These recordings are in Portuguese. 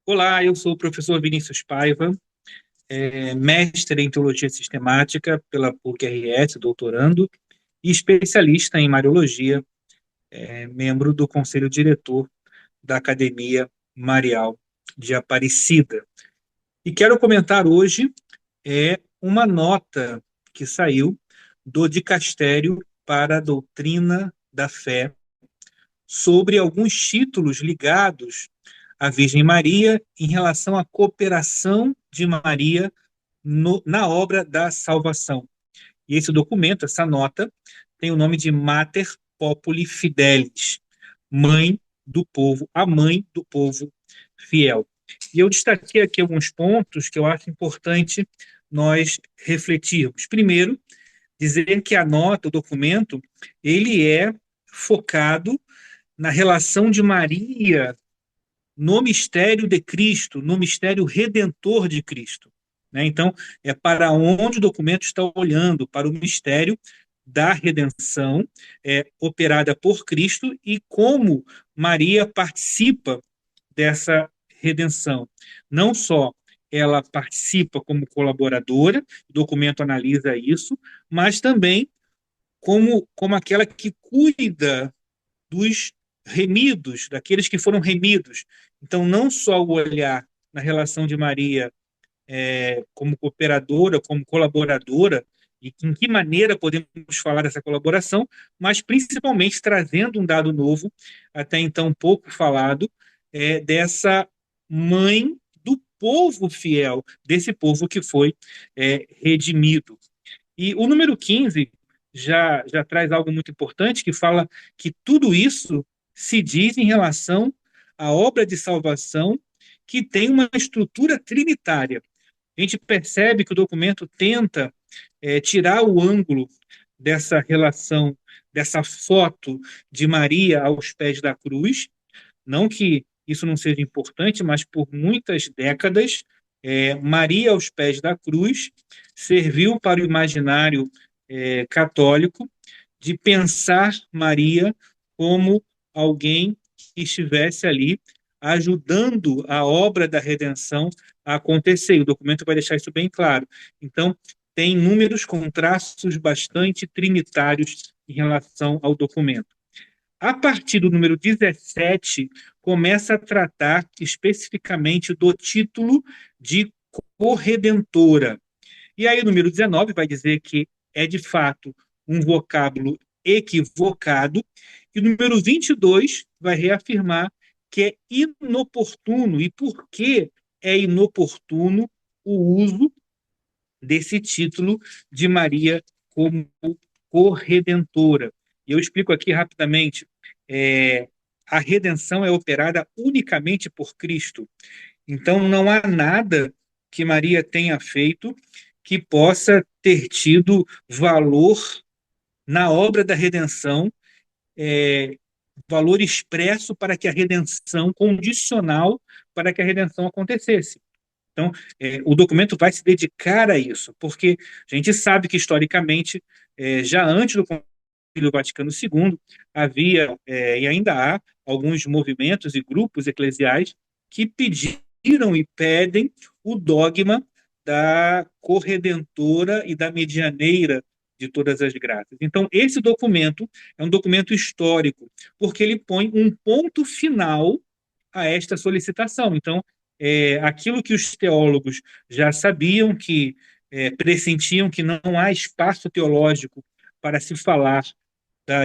Olá, eu sou o professor Vinícius Paiva, mestre em Teologia Sistemática pela PUC-RS, doutorando, e especialista em Mariologia, membro do Conselho Diretor da Academia Marial de Aparecida. E quero comentar hoje uma nota que saiu do Dicastério para a Doutrina da Fé sobre alguns títulos ligados à Virgem Maria em relação à cooperação de Maria na obra da salvação. E esse documento, essa nota, tem o nome de Mater Populi Fidelis, mãe do povo, a mãe do povo fiel. E eu destaquei aqui alguns pontos que eu acho importante nós refletirmos. Primeiro, dizer que a nota, o documento, ele é focado na relação de Maria no mistério de Cristo, no mistério redentor de Cristo. Né? Então, é para onde o documento está olhando, para o mistério da redenção operada por Cristo e como Maria participa dessa redenção. Não só ela participa como colaboradora, o documento analisa isso, mas também como aquela que cuida dos remidos, daqueles que foram remidos. Então, não só o olhar na relação de Maria como cooperadora, como colaboradora, e em que maneira podemos falar dessa colaboração, mas principalmente trazendo um dado novo, até então pouco falado, dessa mãe do povo fiel, desse povo que foi redimido. E o número 15 já traz algo muito importante, que fala que tudo isso se diz em relação à obra de salvação que tem uma estrutura trinitária. A gente percebe que o documento tenta tirar o ângulo dessa relação, dessa foto de Maria aos pés da cruz. Não que isso não seja importante, mas por muitas décadas, Maria aos pés da cruz serviu para o imaginário católico de pensar Maria como alguém que estivesse ali ajudando a obra da redenção a acontecer. O documento vai deixar isso bem claro. Então, tem inúmeros contrastes bastante trinitários em relação ao documento. A partir do número 17, começa a tratar especificamente do título de corredentora. E aí, o número 19 vai dizer que é, de fato, um vocábulo equivocado. E o número 22 vai reafirmar que é inoportuno. E por que é inoportuno o uso desse título de Maria como corredentora? E eu explico aqui rapidamente. É, a redenção é operada unicamente por Cristo. Então, não há nada que Maria tenha feito que possa ter tido valor na obra da redenção, é, valor expresso para que a redenção, condicional para que a redenção acontecesse. Então, o documento vai se dedicar a isso, porque a gente sabe que, historicamente, já antes do Concílio Vaticano II, havia, e ainda há, alguns movimentos e grupos eclesiais que pediram e pedem o dogma da corredentora e da medianeira de todas as graças. Então, esse documento é um documento histórico, porque ele põe um ponto final a esta solicitação. Então, aquilo que os teólogos já sabiam, que pressentiam que não há espaço teológico para se falar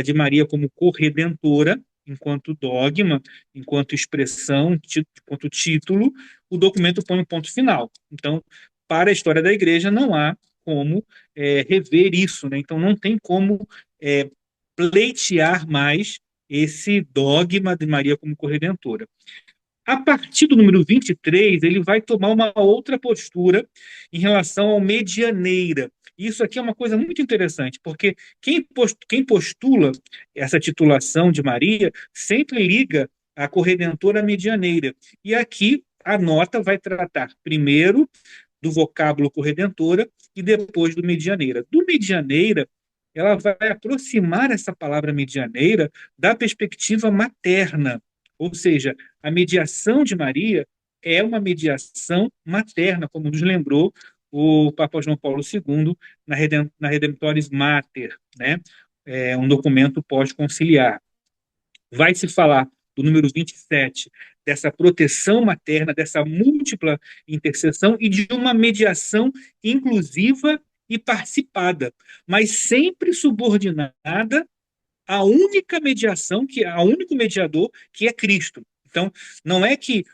de Maria como corredentora, enquanto dogma, enquanto expressão, enquanto título, o documento põe um ponto final. Então, para a história da igreja, não há como rever isso, né? Então, não tem como pleitear mais esse dogma de Maria como corredentora. A partir do número 23, ele vai tomar uma outra postura em relação ao medianeira. Isso aqui é uma coisa muito interessante, porque quem postula essa titulação de Maria sempre liga a corredentora medianeira. E aqui a nota vai tratar primeiro do vocábulo corredentora e depois do medianeira. Do medianeira, ela vai aproximar essa palavra medianeira da perspectiva materna, ou seja, a mediação de Maria é uma mediação materna, como nos lembrou o Papa João Paulo II na Redemptoris Mater, né? É um documento pós-conciliar. Vai se falar do número 27, dessa proteção materna, dessa múltipla intercessão e de uma mediação inclusiva e participada, mas sempre subordinada à única mediação, ao único mediador, que é Cristo. Então, não é que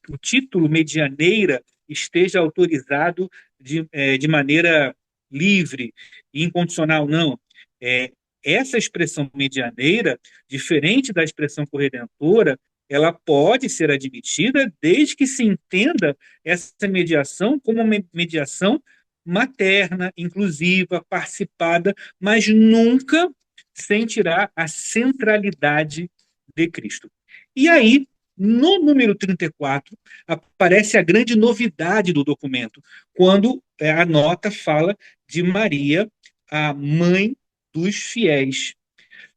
o título medianeira esteja autorizado de maneira livre e incondicional, não. É, essa expressão medianeira, diferente da expressão corredentora, ela pode ser admitida desde que se entenda essa mediação como uma mediação materna, inclusiva, participada, mas nunca sem tirar a centralidade de Cristo. E aí, no número 34, aparece a grande novidade do documento, quando a nota fala de Maria, a mãe dos fiéis.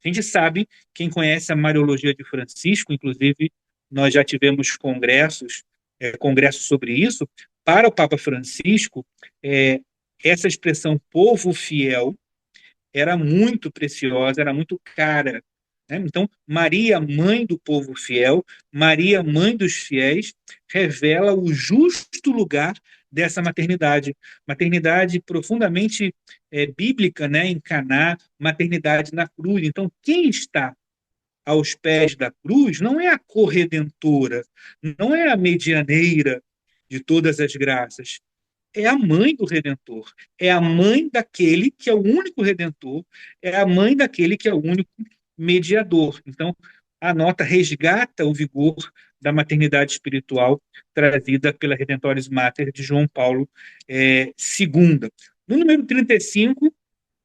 A gente sabe, quem conhece a Mariologia de Francisco, inclusive nós já tivemos congressos sobre isso, para o Papa Francisco, essa expressão povo fiel era muito preciosa, era muito cara. Né? Então, Maria, mãe do povo fiel, Maria, mãe dos fiéis, revela o justo lugar dessa maternidade. Maternidade profundamente bíblica, né, em Caná, maternidade na cruz. Então, quem está aos pés da cruz não é a corredentora, não é a medianeira de todas as graças, é a mãe do Redentor, é a mãe daquele que é o único Redentor, é a mãe daquele que é o único mediador. Então, a nota resgata o vigor da maternidade espiritual trazida pela Redemptoris Mater de João Paulo II. No número 35,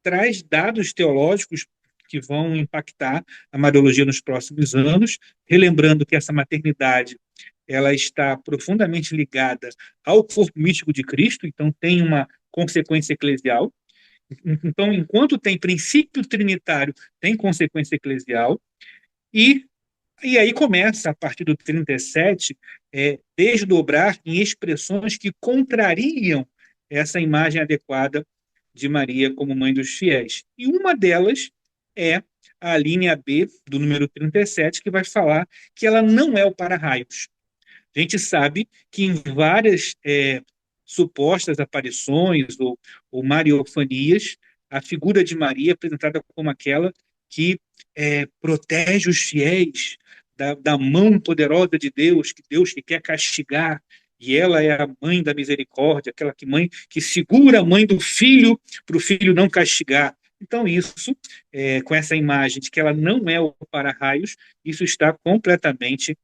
traz dados teológicos que vão impactar a Mariologia nos próximos anos, relembrando que essa maternidade ela está profundamente ligada ao corpo místico de Cristo, então tem uma consequência eclesial. Então, enquanto tem princípio trinitário, tem consequência eclesial, e, e aí começa, a partir do 37, desdobrar em expressões que contrariam essa imagem adequada de Maria como mãe dos fiéis. E uma delas é a linha B do número 37, que vai falar que ela não é o para-raios. A gente sabe que em várias supostas aparições ou mariofanias, a figura de Maria é apresentada como aquela que protege os fiéis da mão poderosa de Deus que quer castigar, e ela é a mãe da misericórdia, aquela mãe que segura a mãe do filho para o filho não castigar. Então, isso, com essa imagem de que ela não é o para-raios, isso está completamente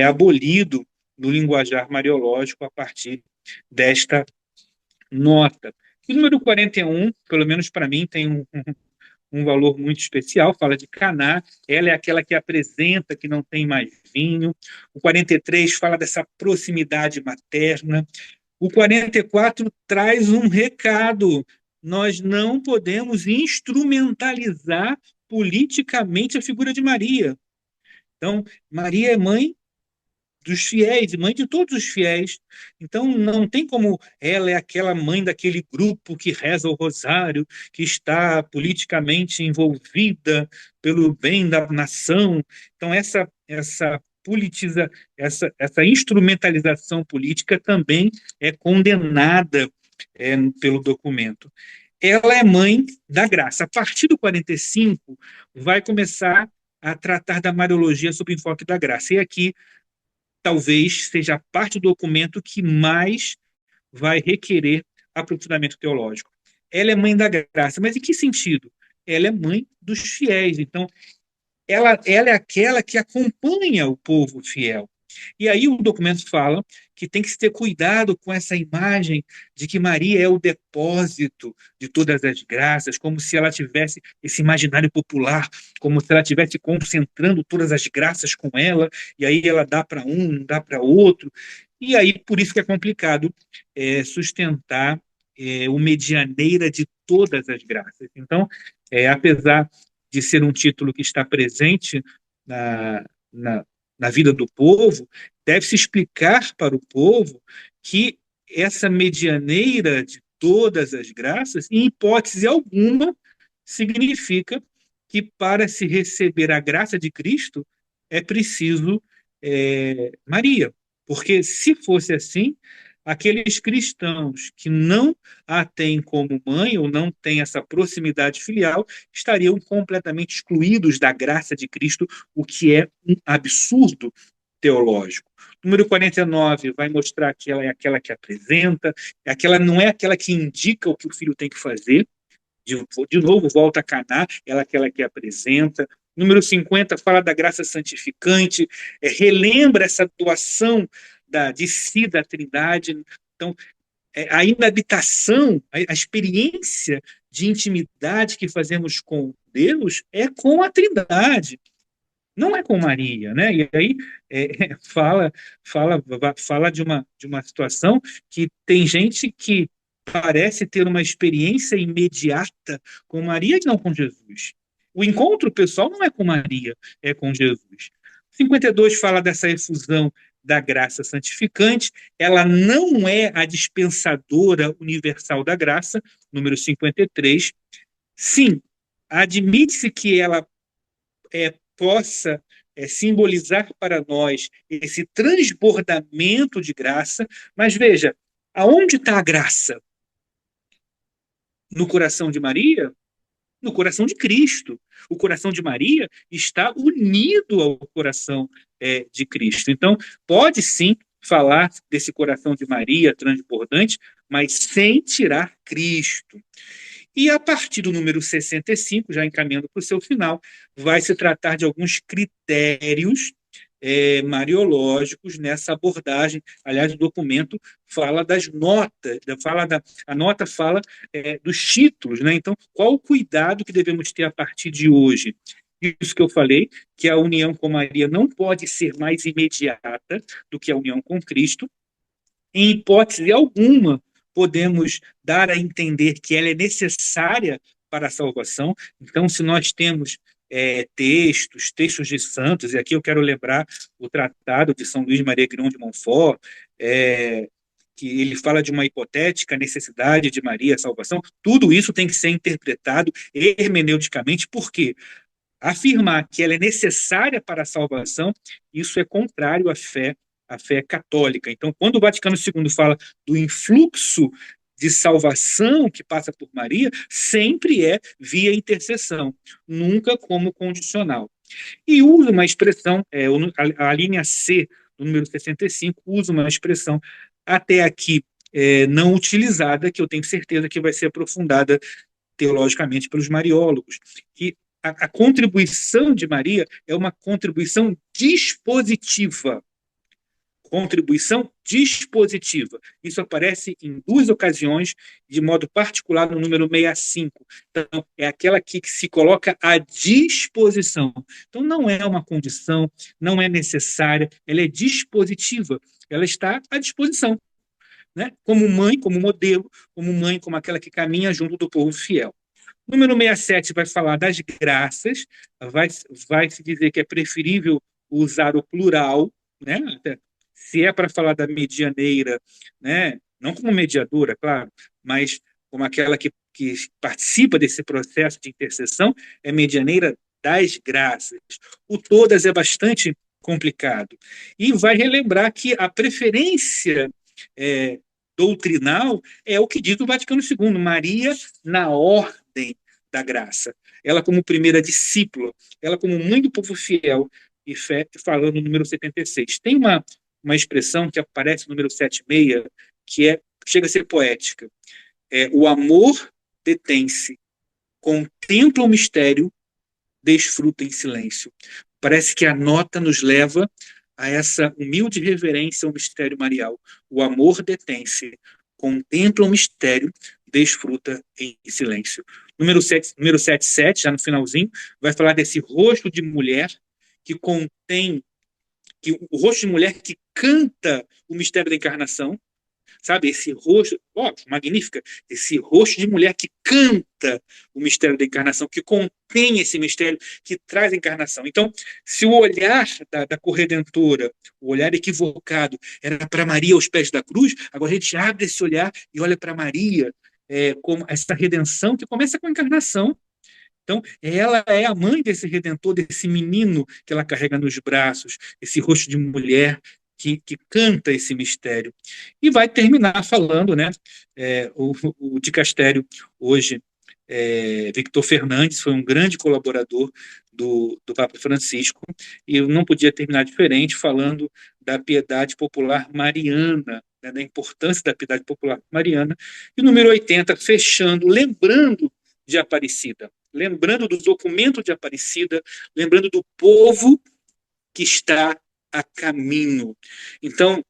abolido no linguajar mariológico a partir desta nota. O número 41, pelo menos para mim, tem um valor muito especial, fala de Caná, ela é aquela que apresenta que não tem mais vinho. O 43 fala dessa proximidade materna. O 44 traz um recado. Nós não podemos instrumentalizar politicamente a figura de Maria. Então, Maria é mãe dos fiéis, mãe de todos os fiéis. Então, não tem como ela é aquela mãe daquele grupo que reza o rosário, que está politicamente envolvida pelo bem da nação. Então, essa instrumentalização política também é condenada pelo documento. Ela é mãe da graça. A partir do 45, vai começar a tratar da Mariologia sob o enfoque da graça. E aqui talvez seja a parte do documento que mais vai requerer aprofundamento teológico. Ela é mãe da graça, mas em que sentido? Ela é mãe dos fiéis, então ela é aquela que acompanha o povo fiel. E aí o documento fala que tem que se ter cuidado com essa imagem de que Maria é o depósito de todas as graças, como se ela tivesse esse imaginário popular, como se ela estivesse concentrando todas as graças com ela, e aí ela dá para um, não dá para outro. E aí, por isso que é complicado sustentar o medianeira de todas as graças. Então, apesar de ser um título que está presente na, na, na vida do povo, deve-se explicar para o povo que essa medianeira de todas as graças, em hipótese alguma, significa que para se receber a graça de Cristo é preciso Maria. Porque se fosse assim, aqueles cristãos que não a têm como mãe ou não têm essa proximidade filial estariam completamente excluídos da graça de Cristo, o que é um absurdo teológico. Número 49 vai mostrar que ela é aquela que apresenta, não é aquela que indica o que o filho tem que fazer. De novo, volta a Caná, ela é aquela que apresenta. Número 50 fala da graça santificante, relembra essa doação de si da Trindade. Então, a inabitação, a experiência de intimidade que fazemos com Deus é com a Trindade, não é com Maria, né? E aí fala, fala de uma situação que tem gente que parece ter uma experiência imediata com Maria e não com Jesus. O encontro pessoal não é com Maria, é com Jesus. 52 fala dessa efusão da graça santificante, ela não é a dispensadora universal da graça, número 53. Sim, admite-se que ela possa simbolizar para nós esse transbordamento de graça, mas veja, aonde está a graça? No coração de Maria? No coração de Cristo. O coração de Maria está unido ao coração de Cristo. Então, pode sim falar desse coração de Maria transbordante, mas sem tirar Cristo. E a partir do número 65, já encaminhando para o seu final, vai se tratar de alguns critérios mariológicos nessa abordagem. Aliás, o documento fala das notas, a nota fala dos títulos, né? Então, qual o cuidado que devemos ter a partir de hoje? Isso que eu falei, que a união com Maria não pode ser mais imediata do que a união com Cristo. Em hipótese alguma, podemos dar a entender que ela é necessária para a salvação. Então, se nós temos textos de santos, e aqui eu quero lembrar o Tratado de São Luís Maria Grignon de Montfort, que ele fala de uma hipotética necessidade de Maria a salvação, tudo isso tem que ser interpretado hermeneuticamente, porque afirmar que ela é necessária para a salvação, isso é contrário à fé católica. Então, quando o Vaticano II fala do influxo de salvação que passa por Maria, sempre é via intercessão, nunca como condicional. E usa uma expressão, a linha C, do número 65, usa uma expressão até aqui não utilizada, que eu tenho certeza que vai ser aprofundada teologicamente pelos mariólogos, que a contribuição de Maria é uma contribuição dispositiva. Contribuição dispositiva. Isso aparece em duas ocasiões, de modo particular no número 65. Então, é aquela que se coloca à disposição. Então, não é uma condição, não é necessária, ela é dispositiva. Ela está à disposição, né? Como mãe, como modelo, como mãe, como aquela que caminha junto do povo fiel. Número 67 vai falar das graças, vai se dizer que é preferível usar o plural, né? Se é para falar da medianeira, né? Não como mediadora, claro, mas como aquela que participa desse processo de intercessão, é medianeira das graças. O todas é bastante complicado. E vai relembrar que a preferência doutrinal é o que diz o Vaticano II, Maria na ordem da graça. Ela como primeira discípula, ela como mãe do povo fiel e fé, falando no número 76. Tem uma expressão que aparece no número 76, que chega a ser poética. O amor detém-se, contempla o mistério, desfruta em silêncio. Parece que a nota nos leva a essa humilde reverência ao mistério marial. O amor detém-se, contempla o mistério, desfruta em silêncio. Número 77, já no finalzinho, vai falar desse rosto de mulher que contém, o rosto de mulher que canta o mistério da encarnação, sabe? Esse rosto, ó, magnífica, esse rosto de mulher que canta o mistério da encarnação, que contém esse mistério, que traz a encarnação. Então, se o olhar da corredentora, o olhar equivocado, era para Maria aos pés da cruz, agora a gente abre esse olhar e olha para Maria como essa redenção que começa com a encarnação. Então, ela é a mãe desse redentor, desse menino que ela carrega nos braços, esse rosto de mulher que canta esse mistério. E vai terminar falando, né? O dicastério hoje, Victor Fernandes, foi um grande colaborador do Papa Francisco, e eu não podia terminar diferente falando da piedade popular mariana, né, da importância da piedade popular mariana, e o número 80, fechando, lembrando de Aparecida, lembrando do documento de Aparecida, lembrando do povo que está a caminho. Então,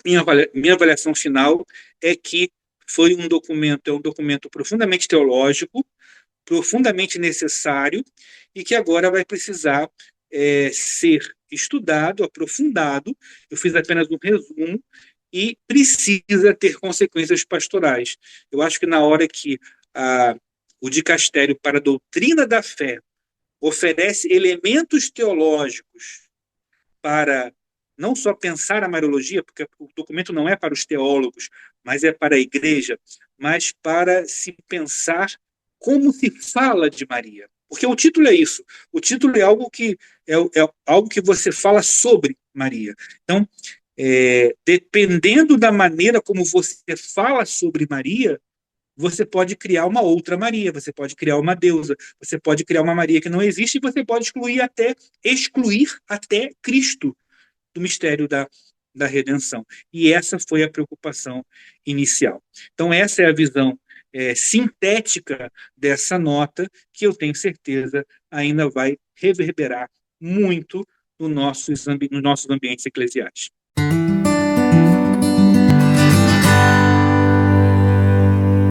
minha avaliação final é que é um documento profundamente teológico, profundamente necessário e que agora vai precisar ser estudado, aprofundado. Eu fiz apenas um resumo e precisa ter consequências pastorais. Eu acho que na hora que o dicastério para a doutrina da fé oferece elementos teológicos para não só pensar a Mariologia, porque o documento não é para os teólogos, mas é para a igreja, mas para se pensar como se fala de Maria. Porque o título é isso. O título é algo que você fala sobre Maria. Então, dependendo da maneira como você fala sobre Maria, você pode criar uma outra Maria, você pode criar uma deusa, você pode criar uma Maria que não existe e você pode excluir até Cristo do mistério da redenção. E essa foi a preocupação inicial. Então, essa é a visão sintética dessa nota, que eu tenho certeza ainda vai reverberar muito nos nossos ambientes eclesiásticos.